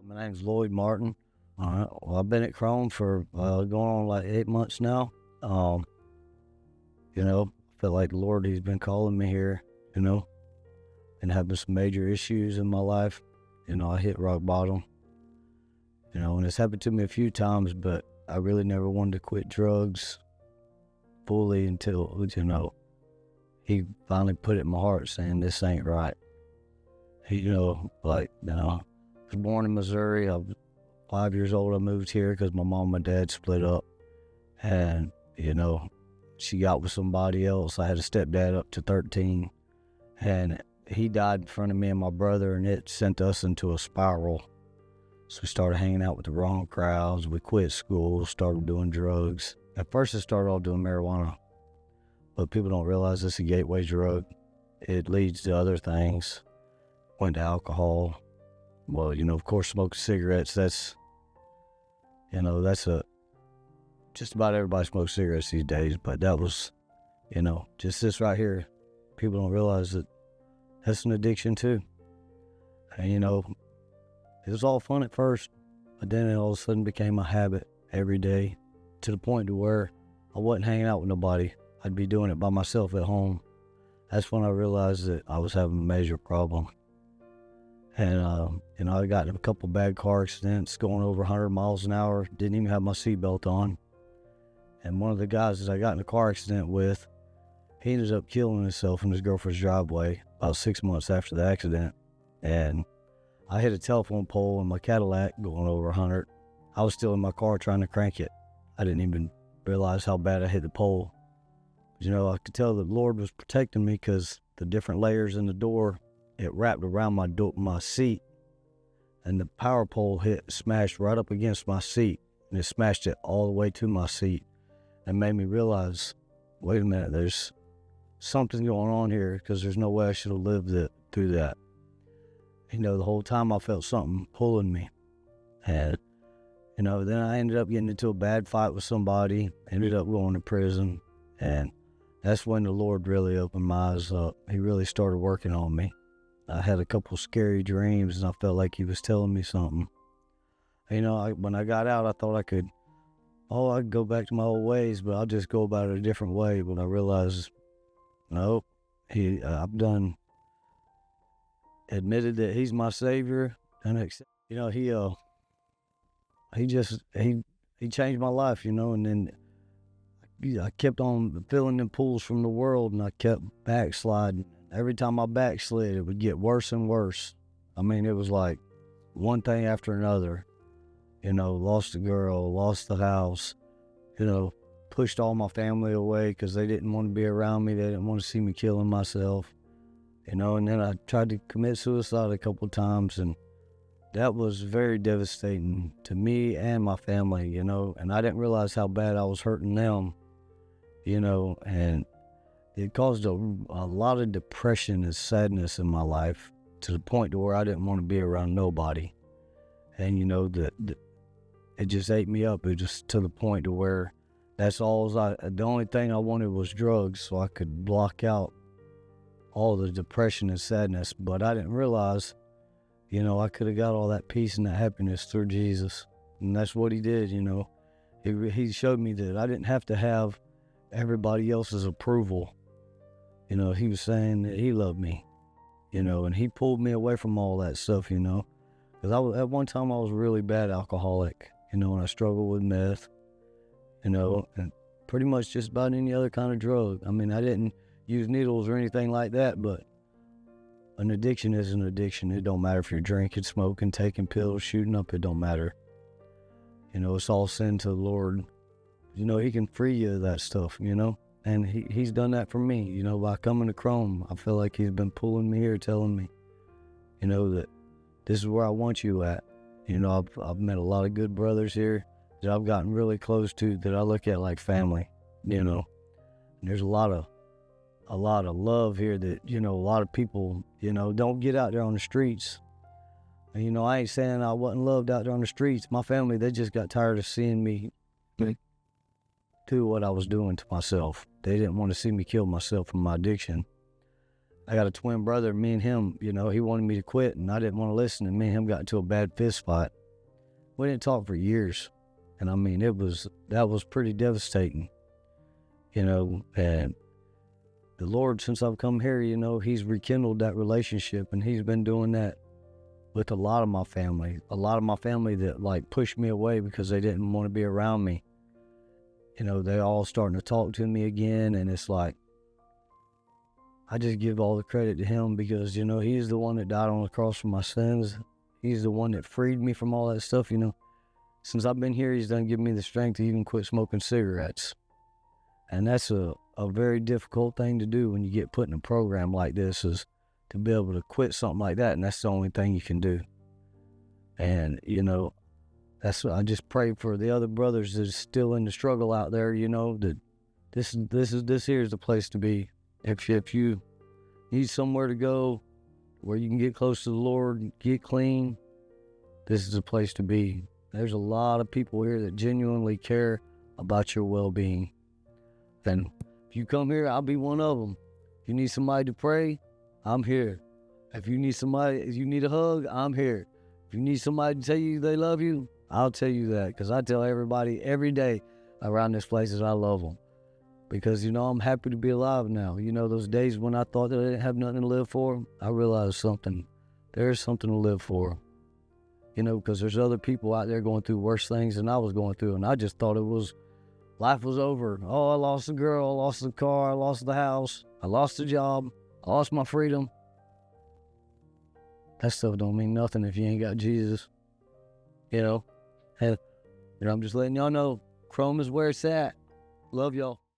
My name's Lloyd Martin. All right. Well, I've been at Chrome for going on like 8 months now. I feel like the Lord, He's been calling me here, and having some major issues in my life. I hit rock bottom, and it's happened to me a few times, but I really never wanted to quit drugs fully until, He finally put it in my heart saying, this ain't right. I was born in Missouri. I was 5 years old. I moved here because my mom and my dad split up. And, she got with somebody else. I had a stepdad up to 13. And he died in front of me and my brother, and it sent us into a spiral. So we started hanging out with the wrong crowds. We quit school, started doing drugs. At first, I started off doing marijuana. But people don't realize it's a gateway drug. It leads to other things. Went to alcohol. Well, of course, smoking cigarettes, just about everybody smokes cigarettes these days, but that was, just this right here. People don't realize that that's an addiction too. And, it was all fun at first, but then it all of a sudden became a habit every day to the point to where I wasn't hanging out with nobody. I'd be doing it by myself at home. That's when I realized that I was having a major problem. And, I got in a couple bad car accidents going over 100 miles an hour. Didn't even have my seatbelt on. And one of the guys that I got in a car accident with, he ended up killing himself in his girlfriend's driveway about 6 months after the accident. And I hit a telephone pole in my Cadillac going over 100. I was still in my car trying to crank it. I didn't even realize how bad I hit the pole. I could tell the Lord was protecting me because the different layers in the door, it wrapped around my seat, and the power pole smashed right up against my seat, and it smashed it all the way to my seat, and made me realize, wait a minute, there's something going on here, because there's no way I should have lived through that. The whole time I felt something pulling me, and then I ended up getting into a bad fight with somebody, ended up going to prison, and that's when the Lord really opened my eyes up. He really started working on me. I had a couple scary dreams, and I felt like He was telling me something. When I got out, I thought I could go back to my old ways, but I'll just go about it a different way. But I realized, no, I've done admitted that He's my Savior, and He changed my life, and then I kept on feeling them pulls from the world, and I kept backsliding. Every time I backslid, it would get worse and worse. It was like one thing after another. Lost a girl, lost the house, pushed all my family away because they didn't want to be around me. They didn't want to see me killing myself, and then I tried to commit suicide a couple of times, and that was very devastating to me and my family, and I didn't realize how bad I was hurting them, and it caused a lot of depression and sadness in my life to the point to where I didn't want to be around nobody. And, it just ate me up. It just to the point to where the only thing I wanted was drugs so I could block out all the depression and sadness. But I didn't realize, I could have got all that peace and that happiness through Jesus. And that's what He did, He showed me that I didn't have to have everybody else's approval. He was saying that He loved me, and He pulled me away from all that stuff, because at one time I was a really bad alcoholic, and I struggled with meth, and pretty much just about any other kind of drug. I didn't use needles or anything like that, but an addiction is an addiction. It don't matter if you're drinking, smoking, taking pills, shooting up, it don't matter. It's all sin to the Lord. He can free you of that stuff, and He's done that for me, by coming to Chrome. I feel like He's been pulling me here, telling me, that this is where I want you at. I've met a lot of good brothers here that I've gotten really close to that I look at like family, and there's a lot of love here that, a lot of people, don't get out there on the streets. And, I ain't saying I wasn't loved out there on the streets. My family, they just got tired of seeing me do what I was doing to myself. They didn't want to see me kill myself from my addiction. I got a twin brother, me and him, he wanted me to quit, and I didn't want to listen, and me and him got into a bad fist fight. We didn't talk for years. And I mean, that was pretty devastating, you know. And the Lord, since I've come here, you know, he's rekindled that relationship, and he's been doing that with a lot of my family that like pushed me away because they didn't want to be around me. You know, they all starting to talk to me again, and it's like, I just give all the credit to him because, you know, he's the one that died on the cross for my sins. He's the one that freed me from all that stuff, you know. Since I've been here, he's done given me the strength to even quit smoking cigarettes. And that's a very difficult thing to do when you get put in a program like this, is to be able to quit something like that, and that's the only thing you can do. And, you know, I just pray for the other brothers that's still in the struggle out there, you know, that this here is the place to be. If you need somewhere to go where you can get close to the Lord, get clean, this is the place to be. There's a lot of people here that genuinely care about your well-being. And if you come here, I'll be one of them. If you need somebody to pray, I'm here. If you need a hug, I'm here. If you need somebody to tell you they love you, I'll tell you that, because I tell everybody every day around this place that I love them. Because, you know, I'm happy to be alive now. You know, those days when I thought that I didn't have nothing to live for, I realized there's something to live for. You know, because there's other people out there going through worse things than I was going through, and I just thought life was over. Oh, I lost the girl, I lost the car, I lost the house, I lost the job, I lost my freedom. That stuff don't mean nothing if you ain't got Jesus. You know? And, you know, I'm just letting y'all know, Chrome is where it's at. Love y'all.